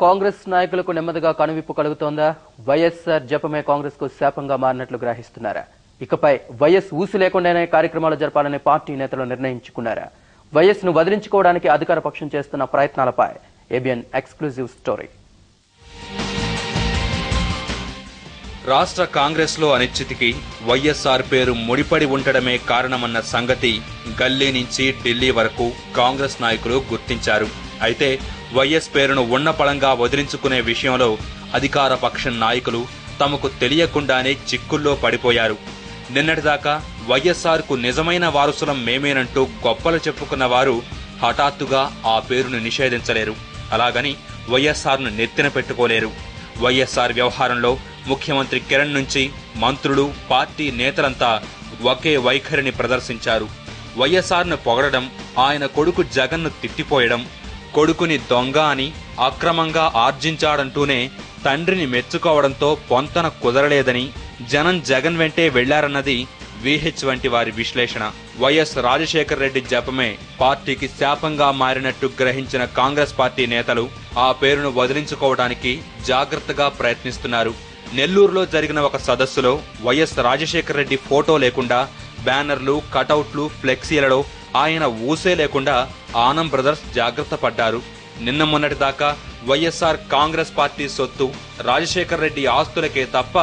కాంగ్రెస్ నాయకులకు నెమ్మదిగా కనువిప్పు కలుగుతోందా? వైఎస్ఆర్ జపమే కాంగ్రెస్ కు శాపంగా మారినట్లు గ్రహిస్తున్నారా? ఇకపై వైఎస్ ఊసు లేకుండానే కార్యక్రమాలు జరపాలని పార్టీ నేతలు నిర్ణయించుకున్నారా? వైఎస్ ను వదిలించుకోవడానికి అధికార పక్షం చేస్తున్న ప్రయత్నాలపై ఏబిఎన్ ఎక్స్క్లూజివ్ స్టోరీ. రాష్ట్ర కాంగ్రెస్ లో అనిశ్చితికి వైఎస్ఆర్ పేరు ముడిపడి ఉండడమే కారణమన్న సంగతి గల్లీ నుంచి ఢిల్లీ వరకు కాంగ్రెస్ నాయకులు గుర్తించారు. అయితే వైఎస్ పేరును ఉన్నపళంగా వదిలించుకునే విషయంలో అధికార పక్షం నాయకులు తమకు తెలియకుండానే చిక్కుల్లో పడిపోయారు. నిన్నటిదాకా వైఎస్ఆర్ కు నిజమైన వారసులం మేమేనంటూ గొప్పలు చెప్పుకున్న వారు హఠాత్తుగా ఆ పేరును నిషేధించలేరు. అలాగని వైఎస్ఆర్ ను నెత్తిన పెట్టుకోలేరు. వైఎస్ఆర్ వ్యవహారంలో ముఖ్యమంత్రి కిరణ్ నుంచి మంత్రులు, పార్టీ నేతలంతా ఒకే వైఖరిని ప్రదర్శించారు. వైఎస్ఆర్ ను పొగడడం, ఆయన కొడుకు జగన్ ను తిట్టిపోయడం, కొడుకుని దొంగ అని అక్రమంగా ఆర్జించాడంటూనే తండ్రిని మెచ్చుకోవడంతో పొంతన కుదరలేదని జనం జగన్ వెంటే వెళ్లారన్నది విహెచ్ వంటి వారి విశ్లేషణ. వైఎస్ రాజశేఖర్ రెడ్డి జపమే పార్టీకి శాపంగా మారినట్టు గ్రహించిన కాంగ్రెస్ పార్టీ నేతలు ఆ పేరును వదిలించుకోవడానికి జాగ్రత్తగా ప్రయత్నిస్తున్నారు. నెల్లూరులో జరిగిన ఒక సదస్సులో వైఎస్ రాజశేఖర్ రెడ్డి ఫోటో లేకుండా బ్యానర్లు, కటౌట్లు, ఫ్లెక్సీలలో ఆయన ఊసే లేకుండా ఆనం బ్రదర్స్ జాగ్రత్త పడ్డారు. నిన్న మొన్నటి దాకా వైఎస్ఆర్ కాంగ్రెస్ పార్టీ సొత్తు, రాజశేఖర్ రెడ్డి ఆస్తులకే తప్ప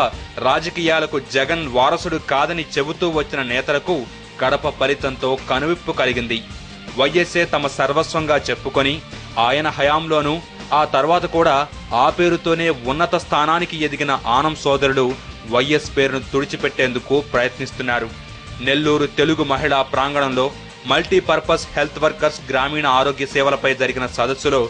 రాజకీయాలకు జగన్ వారసుడు కాదని చెబుతూ వచ్చిన నేతలకు కడప ఫలితంతో కనువిప్పు కలిగింది. వైఎస్ఏ తమ సర్వస్వంగా చెప్పుకొని ఆయన హయాంలోనూ ఆ తర్వాత కూడా ఆ పేరుతోనే ఉన్నత స్థానానికి ఎదిగిన ఆనం సోదరుడు వైఎస్ పేరును తుడిచిపెట్టేందుకు ప్రయత్నిస్తున్నారు. నెల్లూరు తెలుగు మహిళా ప్రాంగణంలో మల్టీపర్పస్ హెల్త్ వర్కర్స్ గ్రామీణ ఆరోగ్య సేవలపై జరిగిన సదస్సులో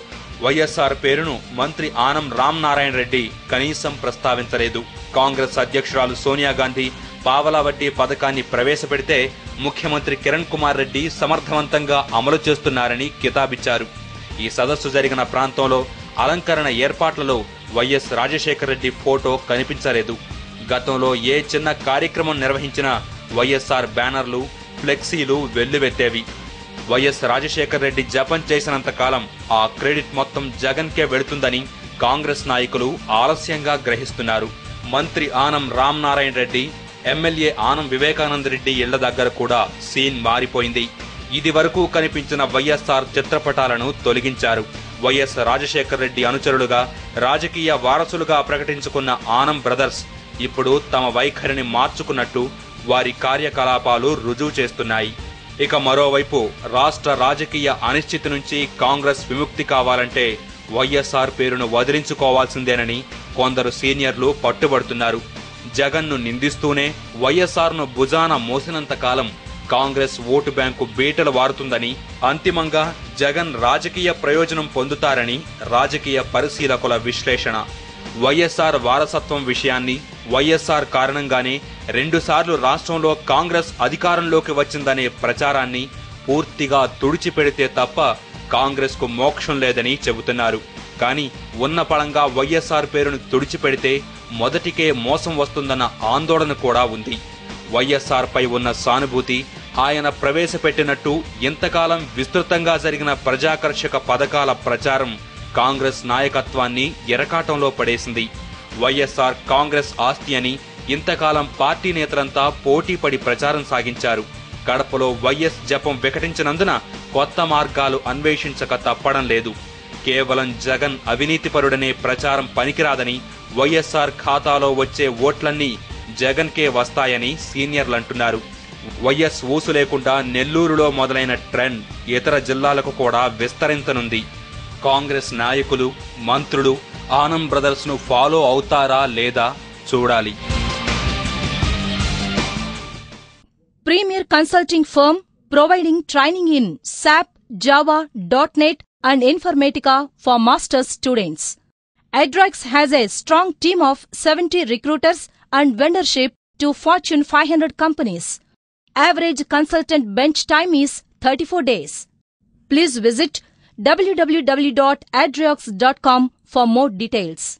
వైఎస్ఆర్ పేరును మంత్రి ఆనం రామనారాయణ రెడ్డి కనీసం ప్రస్తావించలేదు. కాంగ్రెస్ అధ్యక్షురాలు సోనియా గాంధీ పావలా వడ్డీ పథకాన్ని ప్రవేశపెడితే ముఖ్యమంత్రి కిరణ్ కుమార్ రెడ్డి సమర్థవంతంగా అమలు చేస్తున్నారని కితాబిచ్చారు. ఈ సదస్సు జరిగిన ప్రాంతంలో అలంకరణ ఏర్పాట్లలో వైఎస్ రాజశేఖర్ రెడ్డి ఫోటో కనిపించలేదు. గతంలో ఏ చిన్న కార్యక్రమం నిర్వహించినా వైఎస్ఆర్ బ్యానర్లు, ఫ్లెక్సీలు వెల్లువెత్తేవి. వైఎస్ రాజశేఖర్ రెడ్డి జపం చేసినంత కాలం ఆ క్రెడిట్ మొత్తం జగన్ కే వెళుతుందని కాంగ్రెస్ నాయకులు ఆలస్యంగా గ్రహిస్తున్నారు. మంత్రి ఆనం రామనారాయణ రెడ్డి, ఎమ్మెల్యే ఆనం వివేకానంద రెడ్డి ఇళ్ల దగ్గర కూడా సీన్ మారిపోయింది. ఇది వరకు కనిపించిన వైఎస్ఆర్ చిత్రపటాలను తొలగించారు. వైఎస్ రాజశేఖర్ రెడ్డి అనుచరులుగా, రాజకీయ వారసులుగా ప్రకటించుకున్న ఆనం బ్రదర్స్ ఇప్పుడు తమ వైఖరిని మార్చుకున్నట్టు వారి కార్యకలాపాలు రుజువు చేస్తున్నాయి. ఇక మరోవైపు రాష్ట్ర రాజకీయ అనిశ్చితి నుంచి కాంగ్రెస్ విముక్తి కావాలంటే వైఎస్ఆర్ పేరును వదిలించుకోవాల్సిందేనని కొందరు సీనియర్లు పట్టుబడుతున్నారు. జగన్ను నిందిస్తూనే వైఎస్ఆర్ ను భుజాన మోసినంత కాలం కాంగ్రెస్ ఓటు బ్యాంకు బీటలు వారుతుందని, అంతిమంగా జగన్ రాజకీయ ప్రయోజనం పొందుతారని రాజకీయ పరిశీలకుల విశ్లేషణ. వైఎస్ఆర్ వారసత్వం విషయాన్ని, వైఎస్ఆర్ కారణంగానే 2 సార్లు రాష్ట్రంలో కాంగ్రెస్ అధికారంలోకి వచ్చిందనే ప్రచారాన్ని పూర్తిగా తుడిచిపెడితే తప్ప కాంగ్రెస్ కు మోక్షం లేదని చెబుతున్నారు. కానీ ఉన్నపళంగా వైఎస్ఆర్ పేరును తుడిచిపెడితే మొదటికే మోసం వస్తుందన్న ఆందోళన కూడా ఉంది. వైఎస్ఆర్ పై ఉన్న సానుభూతి, ఆయన ప్రవేశపెట్టినట్టు ఇంతకాలం విస్తృతంగా జరిగిన ప్రజాకర్షక పథకాల ప్రచారం కాంగ్రెస్ నాయకత్వాన్ని ఎరకాటంలో పడేసింది. వైఎస్ఆర్ కాంగ్రెస్ ఆస్తి అని ఇంతకాలం పార్టీ నేతలంతా పోటీపడి ప్రచారం సాగించారు. కడపలో వైఎస్ జపం వికటించినందున కొత్త మార్గాలు అన్వేషించక తప్పడం లేదు. కేవలం జగన్ అవినీతిపరుడనే ప్రచారం పనికిరాదని, వైఎస్ఆర్ ఖాతాలో వచ్చే ఓట్లన్నీ జగన్ కే వస్తాయని సీనియర్లంటున్నారు. వైఎస్ ఊసు లేకుండా నెల్లూరులో మొదలైన ట్రెండ్ ఇతర జిల్లాలకు కూడా విస్తరించనుంది. కాంగ్రెస్ నాయకులు, మంత్రులు ఆనం బ్రదర్స్ ను ఫాలో అవుతారా లేదా చూడాలి. Premier Consulting Firm providing training in SAP, Java, .NET and Informatica for master's students. Adrox has a strong team of 70 recruiters and vendorship to Fortune 500 companies. Average consultant bench time is 34 days. Please visit www.adrox.com for more details.